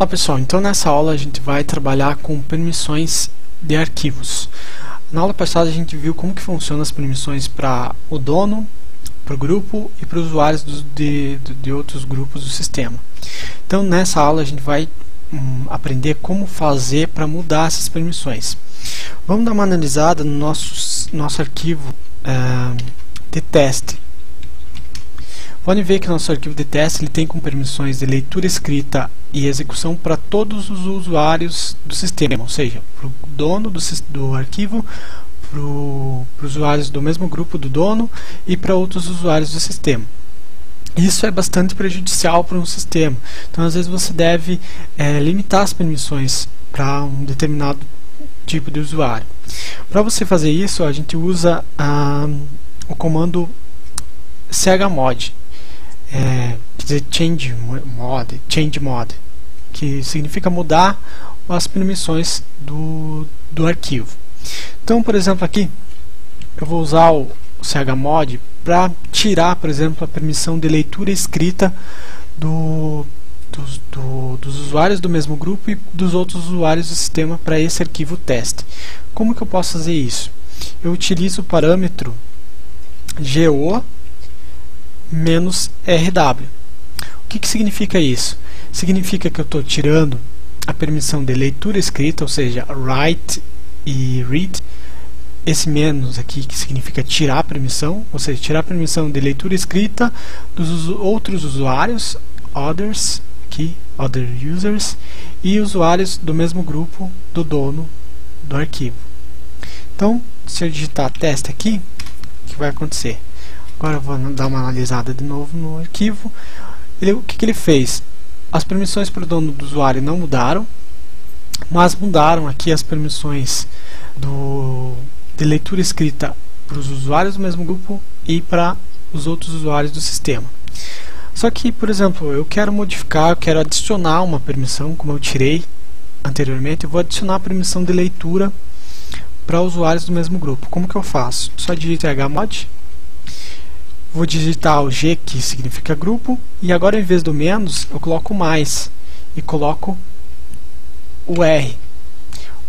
Olá pessoal, então nessa aula a gente vai trabalhar com permissões de arquivos. Na aula passada a gente viu como que funcionam as permissões para o dono, para o grupo e para os usuários de outros grupos do sistema. Então nessa aula a gente vai aprender como fazer para mudar essas permissões. Vamos dar uma analisada no nosso arquivo de teste. Podem ver que nosso arquivo de teste ele tem com permissões de leitura escrita e execução para todos os usuários do sistema, ou seja, para o dono do arquivo, para os usuários do mesmo grupo do dono e para outros usuários do sistema. Isso é bastante prejudicial para um sistema, então às vezes você deve limitar as permissões para um determinado tipo de usuário. Para você fazer isso, a gente usa o comando chmod. Quer dizer, change mod, que significa mudar as permissões do arquivo. Então, por exemplo, aqui eu vou usar o chmod para tirar, por exemplo, a permissão de leitura escrita dos usuários do mesmo grupo e dos outros usuários do sistema para esse arquivo teste. Como que eu posso fazer isso? Eu utilizo o parâmetro go -rw. O que significa isso? Significa que eu estou tirando a permissão de leitura escrita, ou seja, write e read. Esse menos aqui que significa tirar a permissão, ou seja, tirar a permissão de leitura escrita dos outros usuários, others, aqui, other users, e usuários do mesmo grupo do dono do arquivo. Então, se eu digitar teste aqui, o que vai acontecer? Agora eu vou dar uma analisada de novo no arquivo. O que ele fez? As permissões para o dono do usuário não mudaram, mas mudaram aqui as permissões de leitura escrita para os usuários do mesmo grupo e para os outros usuários do sistema. Só que, por exemplo, eu quero modificar, eu quero adicionar uma permissão, como eu tirei anteriormente, eu vou adicionar a permissão de leitura para usuários do mesmo grupo. Como que eu faço? Só digito chmod. Vou digitar o G, que significa grupo, e agora em vez do menos, eu coloco mais e coloco o R.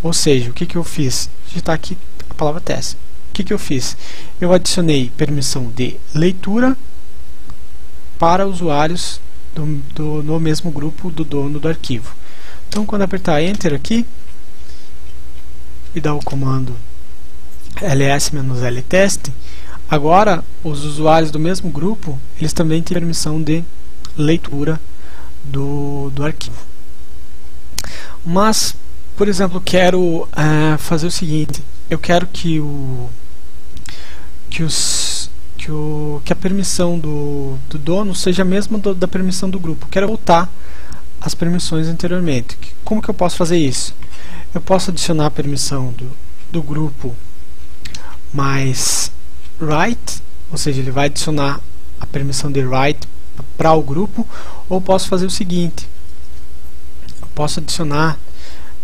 Ou seja, o que eu fiz? Digitar aqui a palavra teste. O que eu fiz? Eu adicionei permissão de leitura para usuários no mesmo grupo do dono do arquivo. Então, quando apertar Enter aqui e dar o comando ls-ltest, agora, os usuários do mesmo grupo, eles também têm permissão de leitura do arquivo. Mas, por exemplo, quero fazer o seguinte: eu quero que a permissão do dono seja a mesma da permissão do grupo. Eu quero voltar às permissões anteriormente. Como que eu posso fazer isso? Eu posso adicionar a permissão do grupo mais write, ou seja, ele vai adicionar a permissão de write para o grupo, ou posso fazer o seguinte: eu posso adicionar,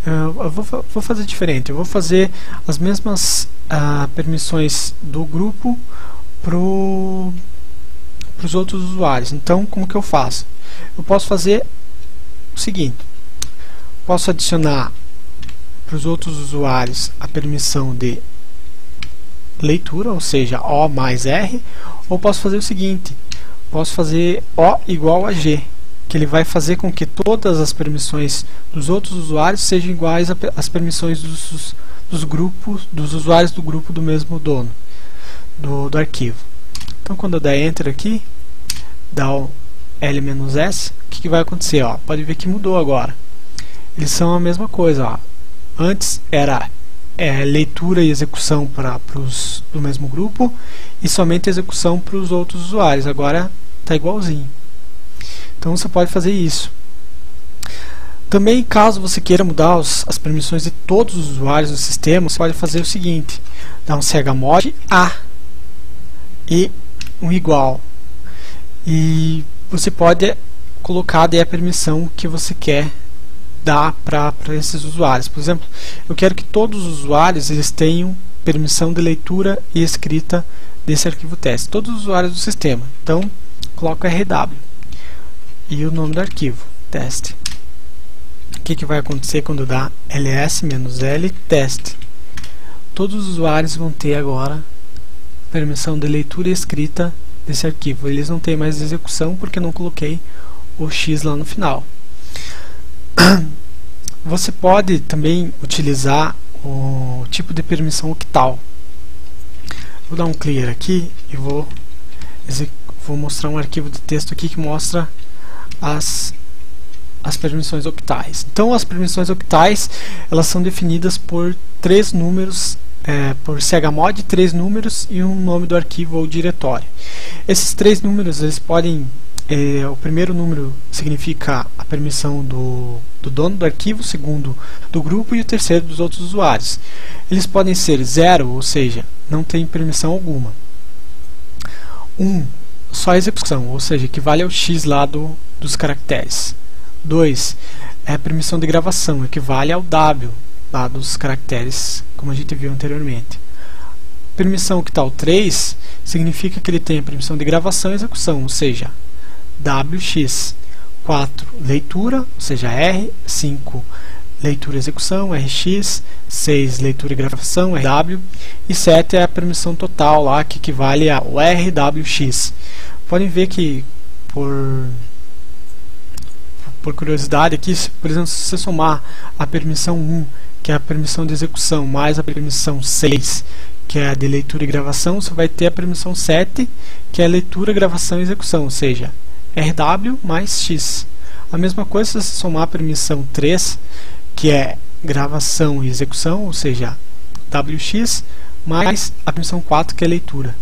eu vou fazer diferente, eu vou fazer as mesmas permissões do grupo para os outros usuários. Então, como que eu faço? Eu posso fazer o seguinte: posso adicionar para os outros usuários a permissão de leitura, ou seja, O mais R, ou posso fazer o seguinte: posso fazer O igual a G, que ele vai fazer com que todas as permissões dos outros usuários sejam iguais às permissões dos grupos, dos usuários do grupo do mesmo dono do arquivo. Então, quando eu der Enter aqui, dá o L-S, o que vai acontecer? Ó, pode ver que mudou agora. Eles são a mesma coisa. Ó. Antes era leitura e execução para os do mesmo grupo e somente execução para os outros usuários. Agora está igualzinho. Então você pode fazer isso. Também, caso você queira mudar as permissões de todos os usuários do sistema, você pode fazer o seguinte: dar um chmod a e um igual, e você pode colocar daí a permissão que você quer dar para esses usuários. Por exemplo, eu quero que todos os usuários eles tenham permissão de leitura e escrita desse arquivo teste, todos os usuários do sistema. Então, coloco RW e o nome do arquivo, teste. que vai acontecer quando dá ls-l test. Todos os usuários vão ter agora permissão de leitura e escrita desse arquivo. Eles não têm mais execução porque não coloquei o X lá no final. Você pode também utilizar o tipo de permissão octal. Vou dar um clear aqui e vou mostrar um arquivo de texto aqui que mostra as permissões octais. Então as permissões octais, elas são definidas por 3 números, por chmod, 3 números e um nome do arquivo ou diretório. Esses 3 números, eles podem, o primeiro número significa a permissão do dono do arquivo, o segundo do grupo e o terceiro dos outros usuários. Eles podem ser 0, ou seja, não tem permissão alguma. 1, só execução, ou seja, equivale ao X lá dos caracteres. 2 é a permissão de gravação, equivale ao W lá dos caracteres, como a gente viu anteriormente. Permissão octal 3 significa que ele tem a permissão de gravação e execução, ou seja, WX. 4, leitura, ou seja, R. 5, leitura e execução, RX. 6, leitura e gravação, RW. E 7 é a permissão total lá, que equivale ao RWX. Podem ver que, por curiosidade aqui, por exemplo, se você somar a permissão 1, que é a permissão de execução, mais a permissão 6, que é a de leitura e gravação, você vai ter a permissão 7, que é a leitura, gravação e execução, ou seja, RW mais X. A mesma coisa se você somar a permissão 3, que é gravação e execução, ou seja, WX, mais a permissão 4, que é leitura,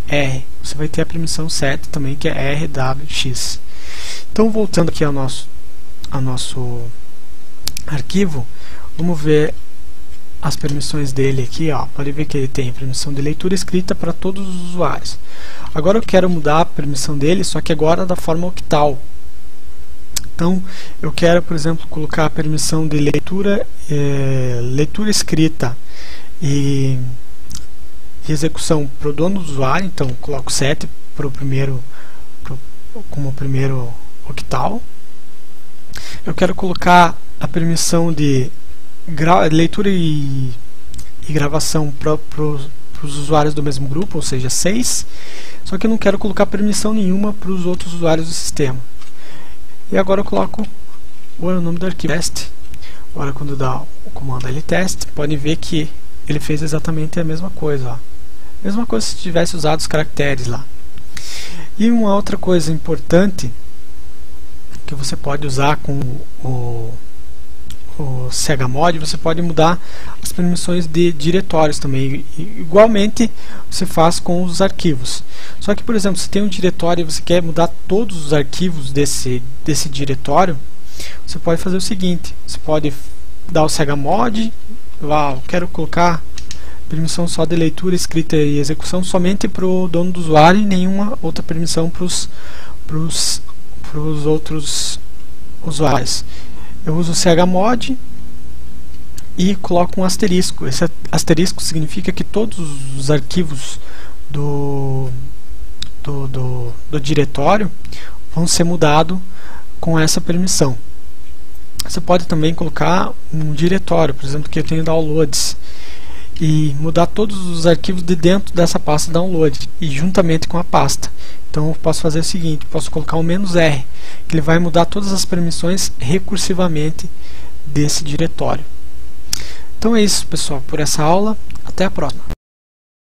R. Você vai ter a permissão 7 também, que é RWX. Então, voltando aqui ao nosso arquivo, vamos ver as permissões dele aqui, ó. Pode ver que ele tem permissão de leitura escrita para todos os usuários. Agora eu quero mudar a permissão dele, só que agora da forma octal. Então eu quero, por exemplo, colocar a permissão de leitura, leitura escrita e execução para o dono do usuário. Então coloco 7 como primeiro octal. Eu quero colocar a permissão de leitura e gravação para os usuários do mesmo grupo, ou seja, 6. Só que eu não quero colocar permissão nenhuma para os outros usuários do sistema. E agora eu coloco o nome do arquivo test. Agora, quando dá o comando ltest, podem ver que ele fez exatamente a mesma coisa, ó. Mesma coisa se tivesse usado os caracteres lá. E uma outra coisa importante que você pode usar com o chmod, você pode mudar as permissões de diretórios também. Igualmente você faz com os arquivos. Só que, por exemplo, se tem um diretório e você quer mudar todos os arquivos desse diretório, você pode fazer o seguinte: você pode dar o chmod, eu quero colocar permissão só de leitura, escrita e execução somente para o dono do usuário e nenhuma outra permissão para os outros usuários. Eu uso o chmod e coloco um asterisco. Esse asterisco significa que todos os arquivos do diretório vão ser mudados com essa permissão. Você pode também colocar um diretório, por exemplo, que eu tenho downloads, e mudar todos os arquivos de dentro dessa pasta download e juntamente com a pasta. Então eu posso fazer o seguinte: posso colocar um "-r", que ele vai mudar todas as permissões recursivamente desse diretório. Então é isso, pessoal, por essa aula. Até a próxima.